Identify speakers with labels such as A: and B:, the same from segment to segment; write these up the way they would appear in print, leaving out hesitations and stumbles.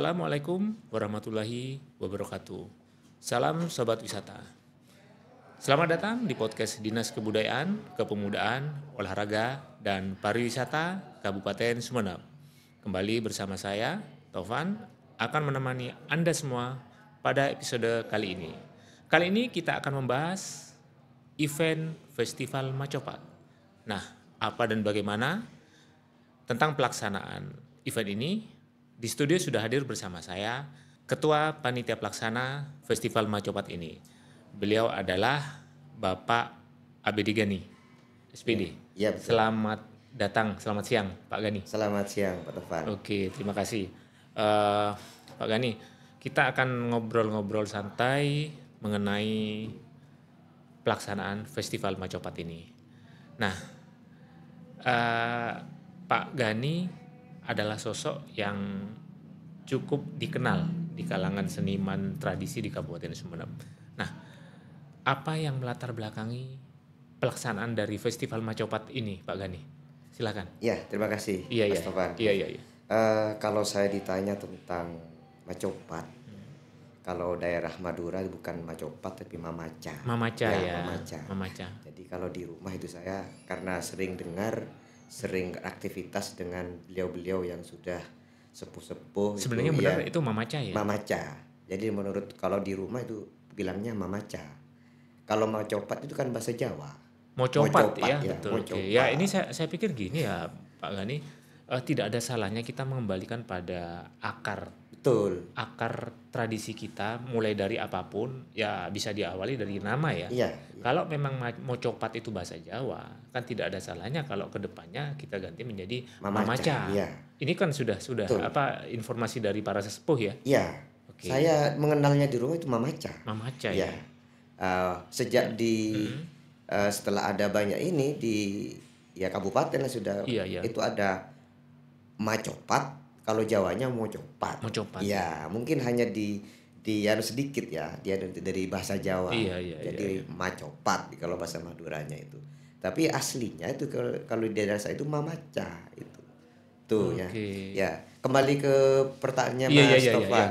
A: Assalamualaikum warahmatullahi wabarakatuh. Salam Sobat Wisata. Selamat datang di podcast Dinas Kebudayaan, Kepemudaan, Olahraga, dan Pariwisata Kabupaten Sumeneb. Kembali bersama saya, Taufan, akan menemani Anda semua pada episode kali ini. Kali ini kita akan membahas event Festival Macopat. Nah, apa dan bagaimana tentang pelaksanaan event ini? Di studio sudah hadir bersama saya Ketua Panitia Pelaksana Festival Macopat ini. Beliau adalah Bapak ABD Gani, SPD.
B: Ya, betul.
A: Selamat datang, selamat siang Pak Gani.
B: Selamat siang Pak Tovan.
A: Oke, terima kasih. Pak Gani, kita akan ngobrol-ngobrol santai mengenai pelaksanaan Festival Macopat ini. Nah, Pak Gani adalah sosok yang cukup dikenal di kalangan seniman tradisi di Kabupaten Sumeneb. Nah, apa yang melatar belakangi pelaksanaan dari Festival Macopat ini, Pak Gani? Silakan.
B: Ya, terima kasih Mas Tovan.
A: Iya.
B: Kalau saya ditanya tentang Macopat, kalau daerah Madura bukan Macopat tapi Mamaca.
A: Mamaca.
B: Jadi kalau di rumah itu saya karena sering aktivitas dengan beliau-beliau yang sudah sepuh-sepuh.
A: Sebenarnya benar itu Mamaca ya?
B: Mamaca. Jadi menurut kalau di rumah itu bilangnya Mamaca. Kalau Macopat itu kan bahasa Jawa.
A: Mocopat ya, betul.
B: Mocopat.
A: Ya, ini saya pikir gini ya Pak Gani, tidak ada salahnya kita mengembalikan pada akar.
B: Betul.
A: Akar tradisi kita mulai dari apapun ya bisa diawali dari nama ya.
B: Iya.
A: Kalau memang Mocopat itu bahasa Jawa, kan tidak ada salahnya kalau kedepannya kita ganti menjadi Mamaca.
B: Iya.
A: Ini kan sudah
B: Betul.
A: Informasi dari para sesepuh ya.
B: Iya.
A: Oke.
B: Saya mengenalnya di rumah itu Mamaca.
A: Mamaca
B: Ya.
A: ya.
B: Sejak setelah ada banyak ini di kabupaten sudah
A: Iya.
B: itu ada Macopat. Kalau Jawanya Mocopat.
A: Mocopat.
B: Ya, mungkin hanya di sedikit ya, dia dari bahasa Jawa.
A: Iya.
B: Jadi Macopat kalau bahasa Maduranya itu. Tapi aslinya itu kalau di daerah saya itu Mamaca itu. Tuh ya. Ya, kembali ke pertanyaannya Mas Tovan.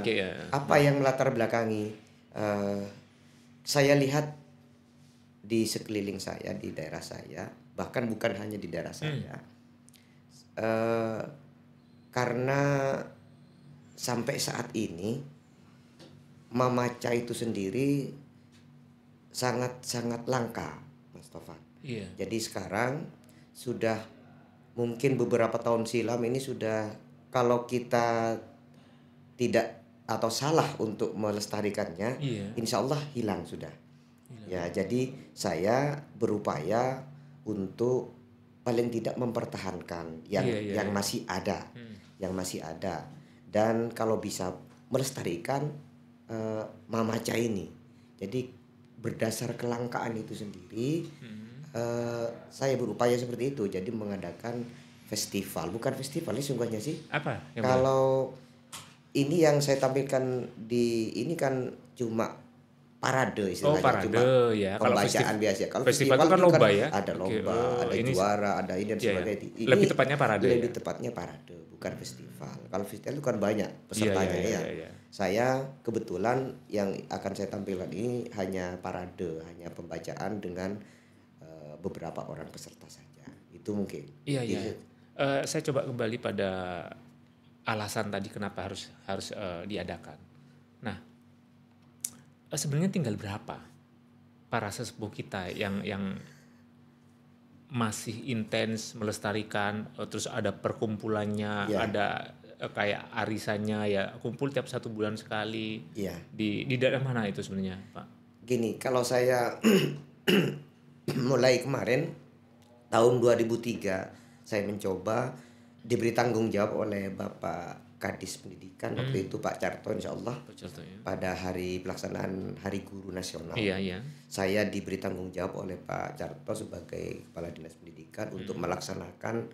B: Apa yang melatar belakangi? Saya lihat di sekeliling saya, di daerah saya, bahkan bukan hanya di daerah saya. Karena sampai saat ini Mamaca itu sendiri sangat langka, Mas Tovan.
A: Iya.
B: Jadi sekarang sudah mungkin beberapa tahun silam ini sudah, kalau kita tidak atau salah untuk melestarikannya, insya Allah hilang sudah. Ya, jadi saya berupaya untuk paling tidak mempertahankan yang masih ada. Yang masih ada, dan kalau bisa melestarikan Mamaca ini. Jadi berdasar kelangkaan itu sendiri, saya berupaya seperti itu. Jadi mengadakan festival, bukan festival ini sungguhnya sih.
A: Apa?
B: Kalau ini yang saya tampilkan di ini kan cuma parade istilahnya.
A: Parade ya.
B: Pembacaan biasa. Kalau
A: festival itu kan lomba ya.
B: Ada lomba, ada juara, ada ini dan sebagainya. Ini
A: lebih tepatnya parade.
B: Lebih tepatnya parade, bukan festival. Kalau festival itu kan banyak pesertanya ya. Saya kebetulan yang akan saya tampilkan ini hanya parade, hanya pembacaan dengan beberapa orang peserta saja. Itu mungkin.
A: Iya. Saya coba kembali pada alasan tadi kenapa harus diadakan. Nah, sebenarnya tinggal berapa para sesepuh kita yang masih intens melestarikan, terus ada perkumpulannya, ada kayak arisannya ya, kumpul tiap 1 bulan sekali. Di daerah mana itu sebenarnya, Pak?
B: Gini, kalau saya mulai kemarin tahun 2003 saya mencoba diberi tanggung jawab oleh Bapak Kadis Pendidikan waktu itu Pak Carto, insya Allah pada hari pelaksanaan Hari Guru Nasional. Saya diberi tanggung jawab oleh Pak Carto sebagai Kepala Dinas Pendidikan untuk melaksanakan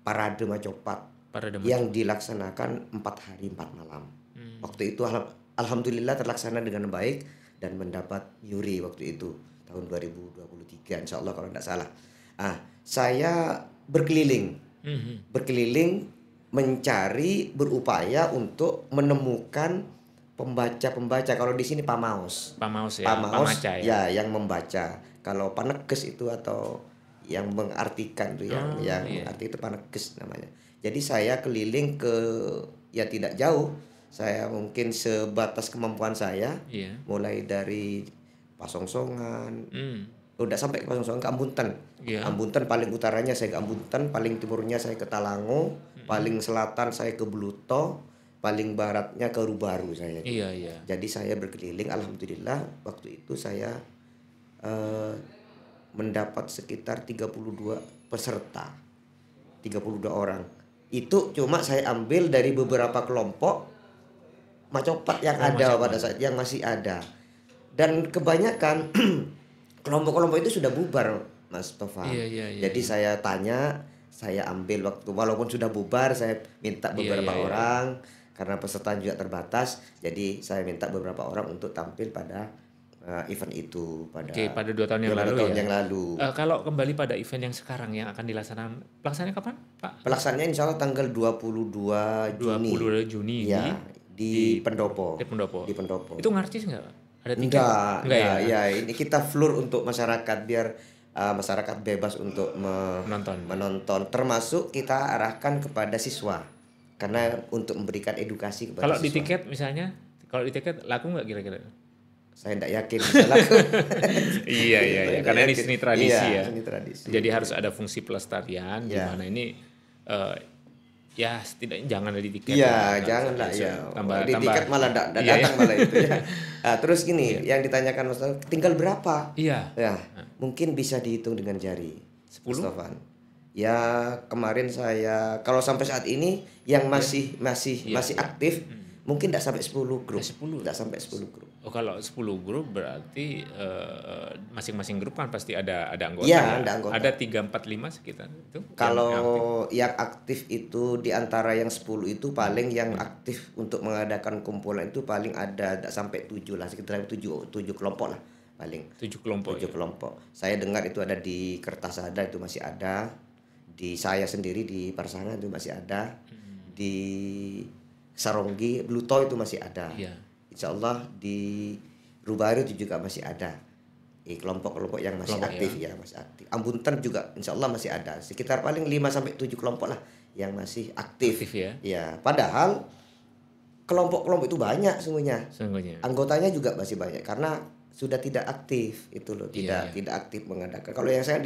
B: parade Macopat yang dilaksanakan 4 hari 4 malam. Waktu itu alhamdulillah terlaksana dengan baik dan mendapat juri waktu itu tahun 2023 insya Allah kalau tidak salah. Saya berkeliling mencari, berupaya untuk menemukan pembaca-pembaca. Kalau di sini pamaus.
A: Pamaus ya,
B: Pamaus
A: pamaca
B: ya yang membaca. Kalau panekes itu atau yang mengartikan itu yang mengarti itu panekes namanya. Jadi saya keliling ke ya tidak jauh. Saya mungkin sebatas kemampuan saya. Mulai dari Pasongsongan. Udah sampai ke Pasongsongan ke Ambunten. Ambunten paling utaranya saya ke Ambunten, paling timurnya saya ke Talango, paling selatan saya ke Bluto, paling baratnya ke Rubaru saya. Jadi saya berkeliling, alhamdulillah waktu itu saya mendapat sekitar 32 peserta. 32 orang. Itu cuma saya ambil dari beberapa kelompok macopat yang ada pada saat yang masih ada. Dan kebanyakan kelompok-kelompok itu sudah bubar, Mas Tova. Jadi saya tanya, saya ambil waktu walaupun sudah bubar, saya minta beberapa orang karena peserta juga terbatas. Jadi saya minta beberapa orang untuk tampil pada event itu pada
A: 2 tahun yang lalu
B: yang lalu.
A: Kalau kembali pada event yang sekarang yang akan dilaksanakan, pelaksananya kapan, Pak?
B: Pelaksanaannya insya Allah tanggal 22 Juni.
A: 22 Juni
B: ya, di Pendopo.
A: Di Pendopo.
B: Di Pendopo.
A: Itu ngarcis nggak? Ada
B: tiket? Enggak ya. Ini kita floor untuk masyarakat biar masyarakat bebas untuk menonton. Termasuk kita arahkan kepada siswa. Karena untuk memberikan edukasi kepada
A: kalau
B: siswa.
A: Di tiket misalnya, kalau di tiket laku nggak kira-kira?
B: Saya tidak yakin bisa laku.
A: Iya. Karena ini seni tradisi
B: Seni tradisi.
A: Jadi harus ada fungsi pelestarian di mana ini ya setidaknya jangan ada di tiket.
B: Iya, janganlah ya. Di tiket malah datang malah itu ya. Terus gini, yang ditanyakan Mas Taufan, tinggal berapa?
A: Iya.
B: Ya, mungkin bisa dihitung dengan jari.
A: 10.
B: Mas Taufan. Ya, kemarin saya kalau sampai saat ini yang masih aktif mungkin tidak sampai 10 grup. Tidak sampai 10 grup.
A: Oh, kalau 10 grup berarti masing-masing grup kan pasti ada anggota.
B: Iya, ada anggota.
A: Ada 3, 4, 5 sekitar itu.
B: Kalau yang aktif itu di antara yang 10 itu paling yang aktif untuk mengadakan kumpulan itu paling ada tidak sampai 7 lah, sekitar 7 kelompok lah paling.
A: 7 kelompok.
B: 7 kelompok. Saya dengar itu ada di Kertasada itu masih ada. Di saya sendiri di Parsanga itu masih ada. Di Saronggi, Bluto itu masih ada. Insya Allah di Rubaru itu juga masih ada. Kelompok-kelompok yang masih aktif masih aktif. Ambunten juga insya Allah masih ada. Sekitar paling 5-7 kelompok lah yang masih aktif. Ya, padahal kelompok-kelompok itu banyak semuanya. Anggotanya juga masih banyak karena sudah tidak aktif itu loh, tidak aktif mengadakan.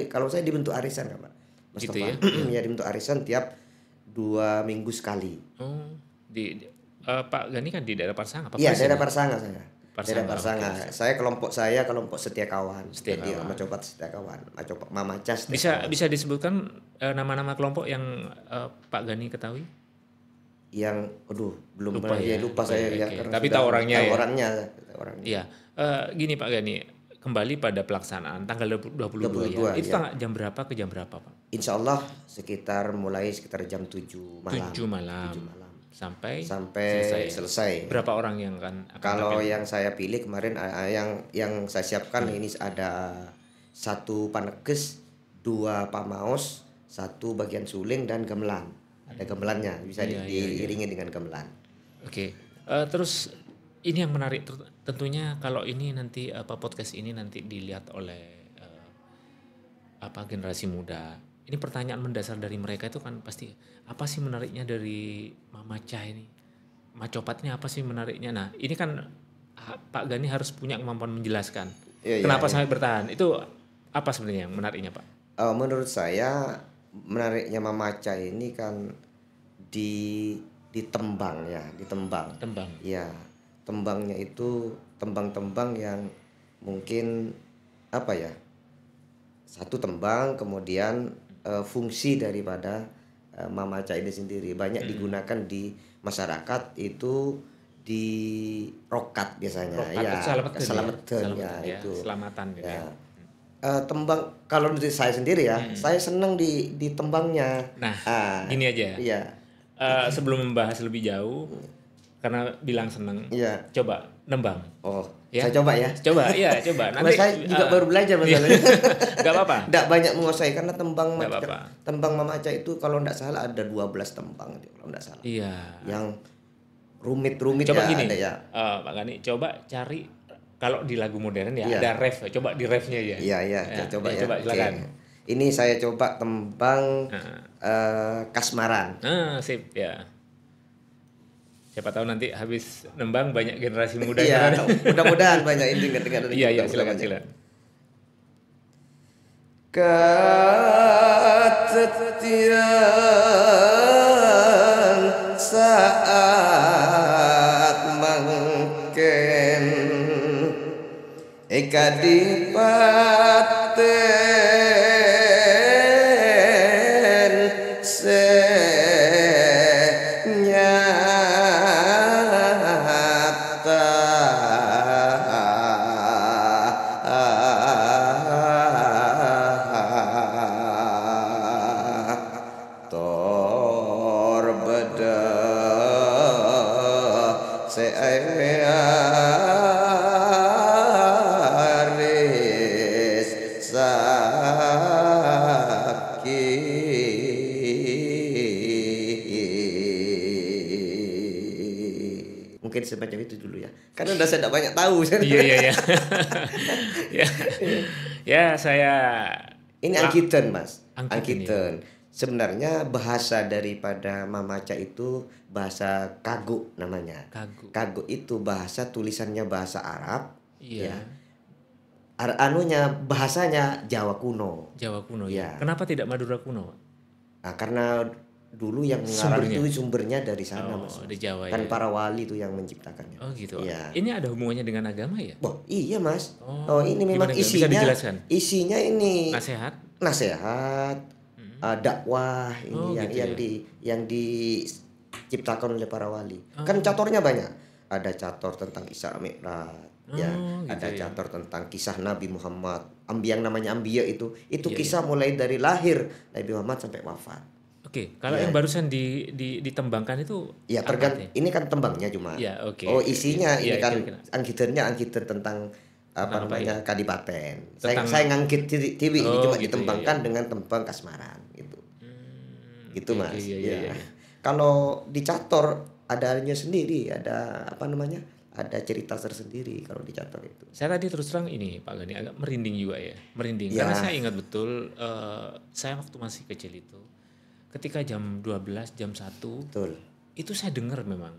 B: Kalau saya dibentuk arisan kan, Pak. Mas
A: gitu
B: Tova. Ya dibentuk arisan tiap 2 minggu sekali.
A: Pak Gani kan di daerah Parsanga.
B: Iya, daerah Parsanga saya. Daerah Parsanga. Saya kelompok setia kawan. Jadi Macopat setia kawan. Macopat Mamaca setia kawan.
A: Bisa disebutkan nama-nama kelompok yang Pak Gani ketahui?
B: Yang belum lupa saya ya.
A: Tapi tahu orangnya.
B: Orangnya.
A: Iya. Gini Pak Gani, kembali pada pelaksanaan tanggal 22 ya. Itu jam berapa ke jam berapa, Pak?
B: Insya Allah mulai sekitar jam 7 malam.
A: 7 malam. Sampai
B: selesai.
A: Berapa orang yang akan
B: kalau tampil? Yang saya pilih kemarin yang saya siapkan ini ada 1 panekes, 2 pamaus, 1 bagian suling dan gamelan. Ada gamelannya, bisa diiringi dengan gamelan.
A: Oke. Terus ini yang menarik tentunya kalau ini nanti podcast ini nanti dilihat oleh generasi muda. Ini pertanyaan mendasar dari mereka itu kan pasti apa sih menariknya dari Mamaca ini? Macopatnya apa sih menariknya? Nah, ini kan Pak Gani harus punya kemampuan menjelaskan. Kenapa sampai bertahan? Itu apa sebenarnya yang menariknya, Pak?
B: Menurut saya menariknya Mamaca ini kan ditembang ya, ditembang. Ya, tembangnya itu tembang-tembang yang mungkin apa ya? Satu tembang kemudian fungsi daripada Mamaca ini sendiri banyak digunakan di masyarakat itu di rokat biasanya. Selamatan ya itu.
A: Selamatan gitu ya.
B: Tembang kalau dari saya sendiri ya, saya senang di tembangnya.
A: Nah, gini aja.
B: Iya.
A: Sebelum membahas lebih jauh karena bilang senang.
B: Iya.
A: Coba nembang.
B: Ya? Saya coba ya.
A: Coba, iya coba.
B: Nanti saya juga baru belajar masalahnya.
A: Gak apa-apa.
B: Nggak banyak menguasai karena tembang Mamaca itu kalau nggak salah ada 12 tembang kalau nggak salah.
A: Iya.
B: Yang rumit-rumit
A: coba
B: ya
A: gini,
B: ada ya.
A: Pak Gani, coba cari kalau di lagu modern ya ada ref. Coba di refnya ya.
B: Iya, coba ya.
A: Coba silakan.
B: Ini saya coba tembang Kasmaran.
A: Sip ya. Siapa tahu nanti habis nembang banyak generasi muda.
B: Iya, mudah-mudahan banyak ini dengar.
A: Iya, silakan.
B: Ketetian saat mangken kadipaten mungkin semacam itu dulu ya. Karena udah saya tidak banyak tahu.
A: Iya. Ya, saya
B: ini Angkiten, Mas.
A: Angkiten.
B: Sebenarnya bahasa daripada Mamaca itu bahasa Kagu namanya. Kagu itu bahasa tulisannya bahasa Arab.
A: Iya.
B: Ya. Bahasanya Jawa kuno.
A: Jawa kuno ya. Kenapa tidak Madura kuno?
B: Nah, karena dulu yang mengarang itu sumbernya dari sana, Mas.
A: Di Jawa
B: kan para wali itu yang menciptakannya.
A: Oh gitu.
B: Ya.
A: Ini ada hubungannya dengan agama ya?
B: Iya, Mas. Ini memang isinya ini nasihat, dakwah ini yang diciptakan oleh para wali. Kan catornya banyak. Ada cator tentang Isra Mi'raj. Ada cator tentang kisah Nabi Muhammad. Yang namanya Ambiya itu kisah mulai dari lahir Nabi Muhammad sampai wafat.
A: Oke, kalau yang barusan ditembangkan itu
B: tergantung. Ini kan tembangnya cuma. Isinya ini kan angkiten tentang kadipaten. Saya ngangkit TV ini cuma ditembangkan dengan tembang Kasmaran gitu. Gitu, Mas. Iya. Kalau di cator adanya sendiri, ada ada cerita tersendiri kalau di cator itu.
A: Saya tadi terus terang ini Pak Gani agak merinding juga ya. Karena saya ingat betul saya waktu masih kecil itu ketika jam 12, jam 1
B: betul.
A: Itu saya dengar memang.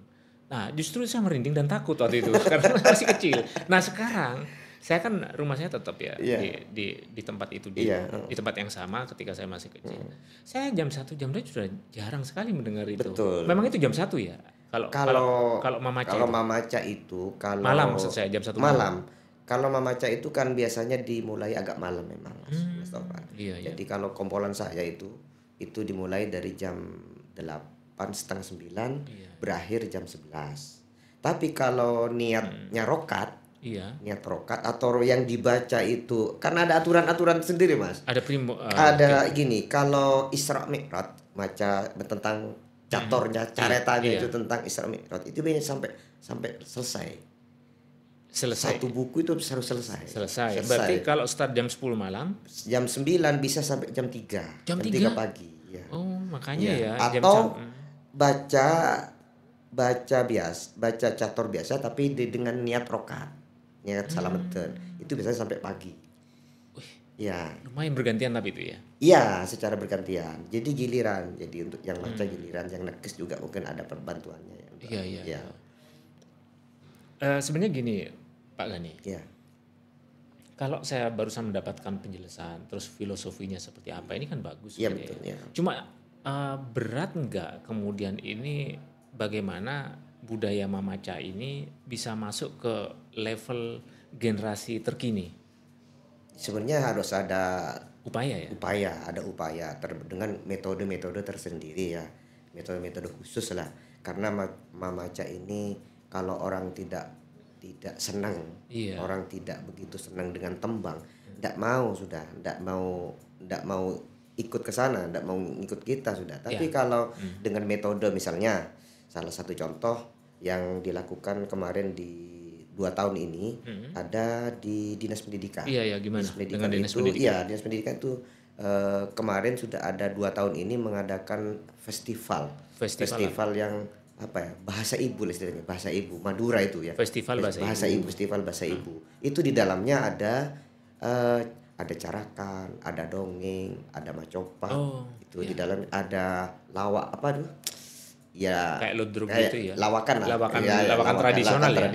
A: Nah justru saya merinding dan takut waktu itu karena masih kecil. Nah sekarang saya kan rumah saya tetap ya di tempat itu di tempat yang sama ketika saya masih kecil. Saya jam 1, jam 2 sudah jarang sekali mendengar itu.
B: Betul.
A: Memang itu jam 1 ya? Kalau
B: Mamaca itu
A: malam maksud saya jam 1
B: malam. Kalau Mamaca itu kan biasanya dimulai agak malam memang, Mas Taufan. Jadi kalau kompolan saya itu dimulai dari jam 8:30 berakhir jam 11. Tapi kalau niat rokat atau yang dibaca itu karena ada aturan-aturan sendiri, Mas. Ada gini, kalau Isra Mi'raj tentang catornya, caretannya itu tentang Isra Mi'raj itu biasanya sampai selesai. Satu buku itu harus selesai.
A: Berarti kalau start jam 10 malam,
B: jam 9 bisa sampai jam 3. Jam 3 pagi. Ya.
A: Oh, makanya ya.
B: Atau baca cator biasa tapi dengan niat rokat, niat salamatan. Itu biasanya sampai pagi. Ya.
A: Lumayan bergantian tapi itu ya.
B: Iya, secara bergantian. Jadi giliran. Jadi untuk yang baca giliran, yang nekes juga mungkin ada perbantuannya ya.
A: Iya. Sebenarnya gini, Pak Gani.
B: Iya.
A: Kalau saya barusan mendapatkan penjelasan, terus filosofinya seperti apa, ini kan bagus.
B: Iya betul. Ya.
A: Cuma berat nggak kemudian ini bagaimana budaya Mamaca ini bisa masuk ke level generasi terkini?
B: Sebenarnya harus ada
A: upaya
B: dengan metode-metode tersendiri ya, metode-metode khusus lah. Karena Mamaca ini kalau orang tidak senang, orang tidak begitu senang dengan tembang, tidak mau ikut ke sana, tidak mau ikut kita sudah. Tapi kalau dengan metode, misalnya salah satu contoh yang dilakukan kemarin di 2 tahun ini ada di Dinas Pendidikan.
A: Iya, gimana?
B: Dinas Pendidikan
A: Dengan Dinas
B: itu,
A: Pendidikan?
B: ya Dinas Pendidikan itu kemarin sudah ada 2 tahun ini mengadakan festival yang apa ya, bahasa ibu istilahnya, bahasa ibu Madura itu ya.
A: Festival bahasa ibu.
B: Festival bahasa ibu. Itu di dalamnya ada carakan, ada dongeng, ada macopat. Itu di dalam ada lawak apa tuh? Ya
A: kayak ludruk gitu ya.
B: Lawakan
A: tradisional ya.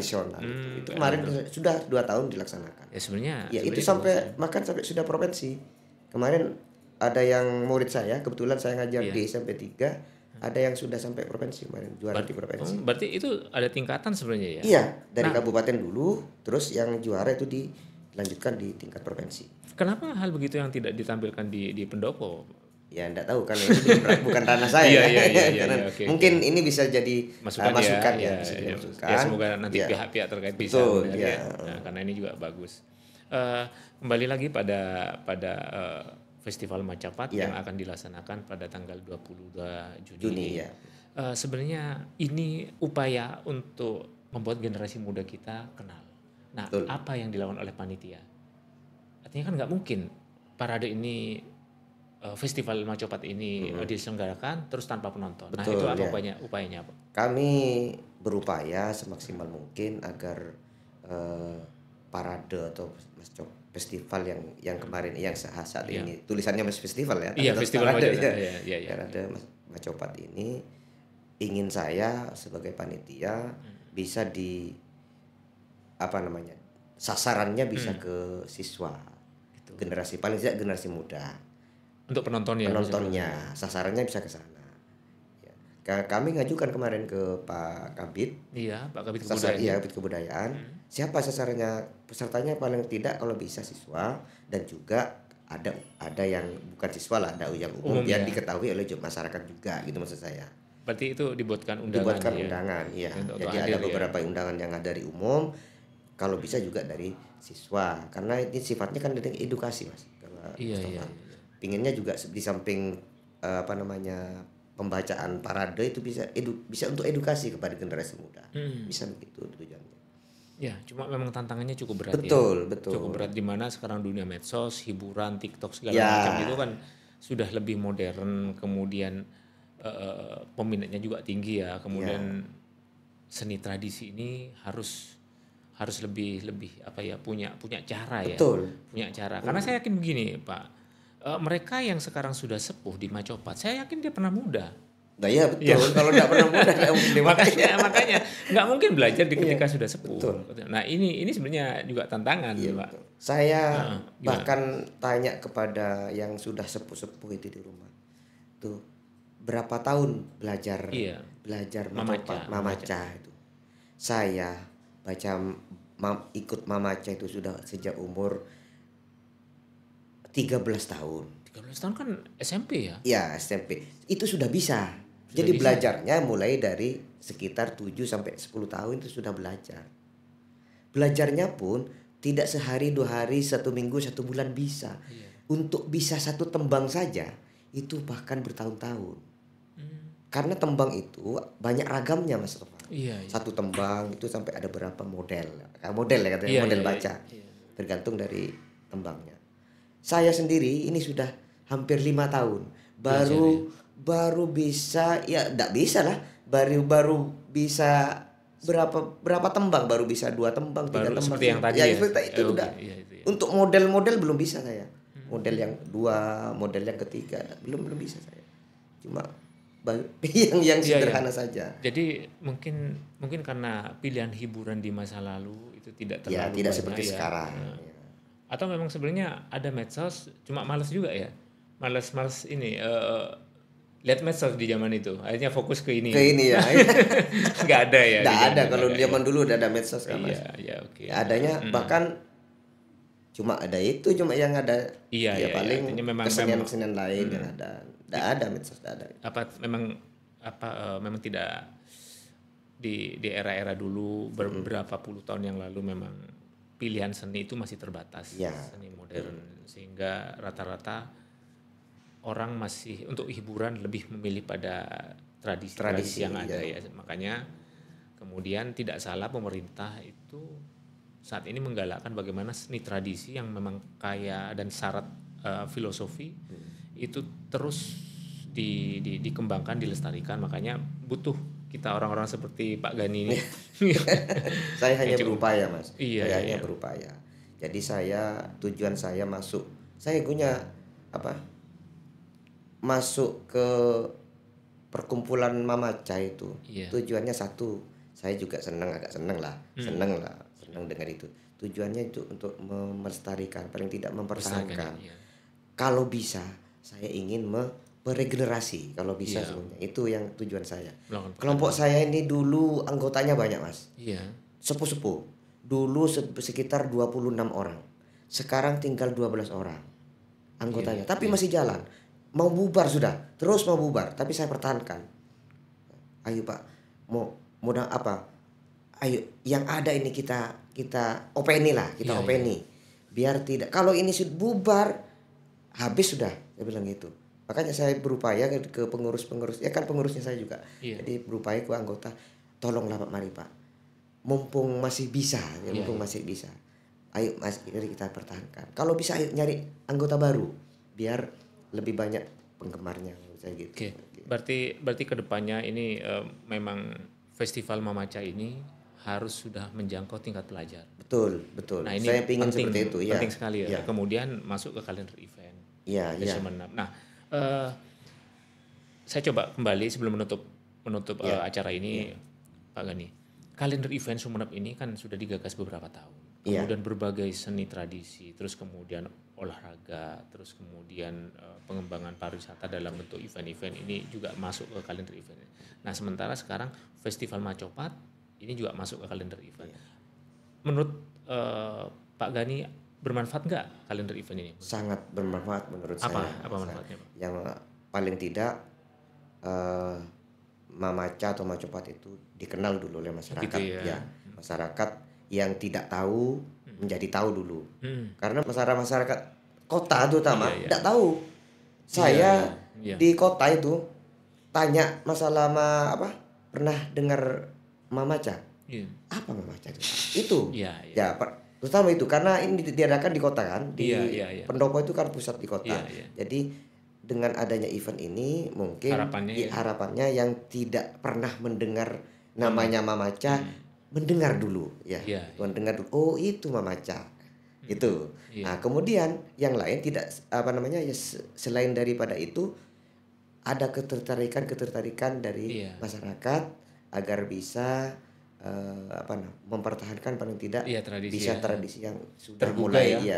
B: Itu kemarin sudah 2 tahun dilaksanakan.
A: Ya sebenarnya.
B: Ya itu sampai sampai sudah provinsi. Kemarin ada yang murid saya, kebetulan saya ngajar di SMP 3. Ada yang sudah sampai provinsi kemarin, juara di provinsi.
A: Berarti itu ada tingkatan sebenarnya ya?
B: Iya, dari kabupaten dulu, terus yang juara itu dilanjutkan di tingkat provinsi.
A: Kenapa hal begitu yang tidak ditampilkan di pendopo?
B: Ya enggak tahu kan, ini bukan ranah saya.
A: Iya, okay,
B: mungkin ini bisa jadi masukan ya.
A: Ya, semoga nanti pihak-pihak terkait bisa ya. Nah, karena ini juga bagus. Kembali lagi pada Festival Macapat yang akan dilaksanakan pada tanggal 22 Juni.
B: Ya.
A: Sebenarnya ini upaya untuk membuat generasi muda kita kenal. Nah, apa yang dilakukan oleh panitia? Artinya kan nggak mungkin parade ini, Festival Macapat ini diselenggarakan terus tanpa penonton. Nah, itu apa upayanya apa?
B: Kami berupaya semaksimal mungkin agar parade atau festival yang kemarin yang saat ini tulisannya masih festival ya.
A: Iya, festival Macapat.
B: Ada Macapat ini ingin saya sebagai panitia bisa sasarannya bisa ke siswa, generasi paling tidak generasi muda.
A: Untuk penontonnya
B: sasarannya bisa ke sana. Ya. Kami ngajukan kemarin ke Pak Kabid.
A: Iya, Pak Kabid Kebudayaan.
B: Iya, Kabid Kebudayaan. Siapa sasarannya? Pesertanya paling tidak kalau bisa siswa, dan juga ada yang bukan siswa lah, ada yang umum yang diketahui oleh masyarakat juga, gitu maksud saya.
A: Berarti itu dibuatkan
B: undangan. Iya. Jadi ada beberapa undangan yang dari umum, kalau bisa juga dari siswa, karena ini sifatnya kan dari edukasi, Mas. Iya. Pinginnya juga di samping pembacaan parade itu bisa untuk edukasi kepada generasi muda. Bisa begitu tujuannya.
A: Ya, cuma memang tantangannya cukup berat.
B: Betul.
A: Cukup berat di mana sekarang dunia medsos, hiburan, TikTok segala macam itu kan sudah lebih modern, kemudian peminatnya juga tinggi ya. Kemudian seni tradisi ini harus lebih punya cara ya. Punya cara. Karena saya yakin begini, Pak. Mereka yang sekarang sudah sepuh di Macopat, saya yakin dia pernah muda.
B: Nah, ya betul. Ya. Kalau nggak pernah muda,
A: makanya nggak mungkin belajar ketika sudah sepuh. Betul. Nah ini sebenarnya juga tantangan, Pak.
B: Betul. Saya bahkan tanya kepada yang sudah sepuh itu di rumah, tuh berapa tahun belajar mamaca itu. Saya ikut mamaca itu sudah sejak umur 13 tahun.
A: 13 tahun kan SMP ya?
B: Iya, SMP. Itu sudah bisa. Jadi belajarnya mulai dari sekitar 7 sampai 10 tahun itu sudah belajar. Belajarnya pun tidak sehari, 2 hari, 1 minggu, 1 bulan bisa. Iya. Untuk bisa 1 tembang saja itu bahkan bertahun-tahun. Karena tembang itu banyak ragamnya, Mas Tofa.
A: Iya.
B: 1 tembang itu sampai ada berapa model. Model ya katanya, model baca. Iya. Tergantung dari tembangnya. Saya sendiri ini sudah hampir 5 tahun baru bisa, ya enggak bisa lah, baru bisa berapa tembang, baru bisa 2 tembang, 3 tembang.
A: Seperti yang tadi
B: seperti itu udah. Untuk model-model belum bisa saya. Model yang 2, model yang ketiga belum bisa saya. Cuma yang sederhana saja.
A: Jadi mungkin karena pilihan hiburan di masa lalu itu tidak terlalu
B: banyak, tidak seperti sekarang.
A: Atau memang sebenarnya ada medsos, cuma malas juga ya. Malas ini lihat medsos di zaman itu. Akhirnya fokus ke ini.
B: Ke ini ya.
A: Enggak ada ya.
B: Enggak ada, kalau zaman dulu udah ada medsos kan, Mas.
A: Iya, oke.
B: Adanya bahkan cuma yang ada paling kesenian lain yang ada. Enggak ada medsos, enggak ada.
A: Memang tidak di era-era dulu beberapa puluh tahun yang lalu memang pilihan seni itu masih terbatas, seni modern, sehingga rata-rata orang masih untuk hiburan lebih memilih pada tradisi yang ada ya. Makanya Kemudian tidak salah pemerintah itu saat ini menggalakkan bagaimana seni tradisi yang memang kaya dan syarat filosofi itu terus dikembangkan, dilestarikan. Makanya butuh kita orang-orang seperti Pak Gani ini.
B: Saya hanya berupaya, Mas.
A: Iya,
B: Saya
A: iya,
B: hanya
A: iya.
B: berupaya. Jadi tujuan saya saya punya masuk ke perkumpulan Mamaca itu.
A: Iya.
B: Tujuannya satu, saya juga agak seneng lah dengan itu. Tujuannya itu untuk melestarikan, paling tidak mempertahankan.
A: Iya.
B: Kalau bisa, saya ingin beregenerasi. Kalau bisa sebenarnya itu yang tujuan saya. Kelompok saya ini dulu anggotanya banyak, Mas.
A: Iya.
B: Sepuh-sepuh. Dulu sekitar 26 orang. Sekarang tinggal 12 orang anggotanya. Tapi masih jalan. Mau bubar sudah, terus mau bubar, tapi saya pertahankan. Ayo Pak, mau apa? Ayo, yang ada ini kita openi lah, openi. Biar tidak, kalau ini sudah bubar, habis sudah, saya bilang gitu. Makanya saya berupaya ke pengurus-pengurus, ya kan pengurusnya saya juga. Jadi berupaya ke anggota, tolonglah Pak, mari Pak. Mumpung masih bisa, masih bisa. Ayo Mas, mari kita pertahankan. Kalau bisa ayo nyari anggota baru, biar lebih banyak penggemarnya saya gitu.
A: Oke. Berarti kedepannya ini memang festival Mamaca ini harus sudah menjangkau tingkat pelajar.
B: Betul. Nah, ini saya ingin seperti itu.
A: Penting sekali ya. Kemudian masuk ke kalender event.
B: Iya.
A: Nah, saya coba kembali sebelum menutup acara ini, Pak Gani. Kalender event Sumeneb ini kan sudah digagas beberapa tahun. Kemudian berbagai seni tradisi, terus kemudian olahraga, terus kemudian pengembangan pariwisata dalam bentuk event-event ini juga masuk ke kalender event. Nah, sementara sekarang Festival Macopat ini juga masuk ke kalender event. Menurut Pak Gani, bermanfaat nggak kalender event ini?
B: Sangat bermanfaat menurut saya.
A: Apa manfaatnya, Pak?
B: Yang paling tidak Mamaca atau Macopat itu dikenal dulu oleh masyarakat. Gitu ya. Masyarakat yang tidak tahu menjadi tahu dulu. Karena masyarakat kota terutama tidak tahu. Saya di kota itu tanya masalah pernah dengar Mamaca? Apa Mamaca itu? Itu. Ya, terutama itu karena ini diadakan di kota kan, di Pendopo itu kan pusat di kota. Jadi dengan adanya event ini mungkin harapannya yang tidak pernah mendengar namanya Mamaca mendengar dulu mendengar dulu, oh itu Mamaca itu. Nah, kemudian yang lain tidak selain daripada itu ada ketertarikan dari masyarakat agar bisa mempertahankan paling tidak tradisi yang sudah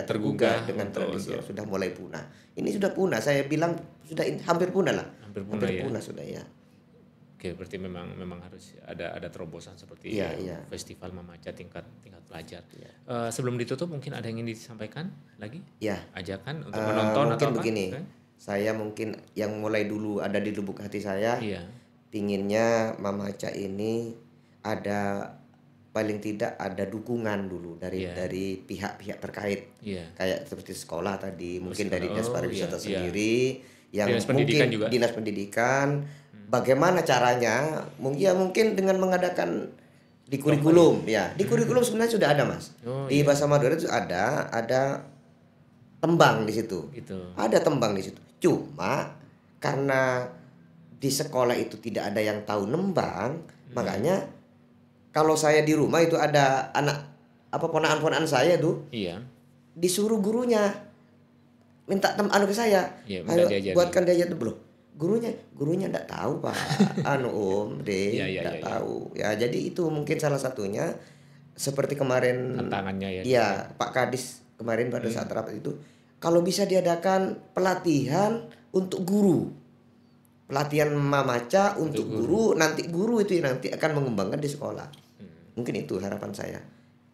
B: tergugah dengan tradisi yang sudah mulai punah. Ini sudah punah, saya bilang sudah hampir punah lah. Hampir punah sudah ya.
A: Oke, berarti memang harus ada terobosan seperti festival Mamaca tingkat pelajar. Sebelum ditutup mungkin ada yang ingin disampaikan lagi? Ajakan untuk menonton
B: mungkin
A: atau apa?
B: Begini, saya mungkin yang mulai dulu ada di lubuk hati saya, pinginnya Mamaca ini ada paling tidak ada dukungan dulu dari pihak-pihak terkait, kayak seperti sekolah tadi, mungkin dari Dinas Pariwisata sendiri, yang Dinas Pendidikan. Bagaimana caranya? Mungkin dengan mengadakan di kurikulum, di kurikulum sebenarnya sudah ada, Mas. Di bahasa Madura itu ada tembang di situ. Ada tembang di situ. Cuma karena di sekolah itu tidak ada yang tahu nembang, makanya kalau saya di rumah itu ada ponakan-ponakan saya tuh, disuruh gurunya minta ke saya, ayo buatkan dia tuh belum. Gurunya enggak tahu Pak, Om enggak tahu. Ya jadi itu mungkin salah satunya seperti kemarin
A: tantangannya
B: Pak Kadis kemarin pada saat rapat itu, kalau bisa diadakan pelatihan untuk guru. Pelatihan Mamaca untuk guru, nanti guru itu yang nanti akan mengembangkan di sekolah. Mungkin itu harapan saya.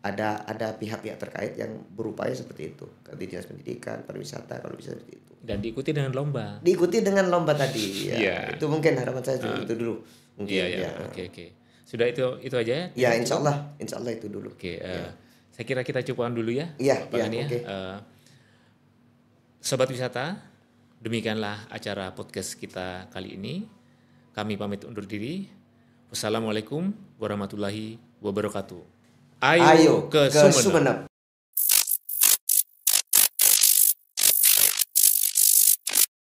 B: Ada pihak-pihak terkait yang berupaya seperti itu. Di Dinas Pendidikan, Pariwisata kalau bisa seperti itu.
A: Dan diikuti dengan lomba.
B: Diikuti dengan lomba tadi. Itu mungkin harapan saya itu dulu. Mungkin
A: Oke. Sudah itu aja ya?
B: Ya, insya Allah itu dulu.
A: Oke. Saya kira kita cukupkan dulu ya.
B: Oke.
A: Sobat wisata, demikianlah acara podcast kita kali ini. Kami pamit undur diri. Wassalamualaikum warahmatullahi wabarakatuh.
B: Ayo
A: ke
B: ke
A: Sumeneb.
B: Sumeneb.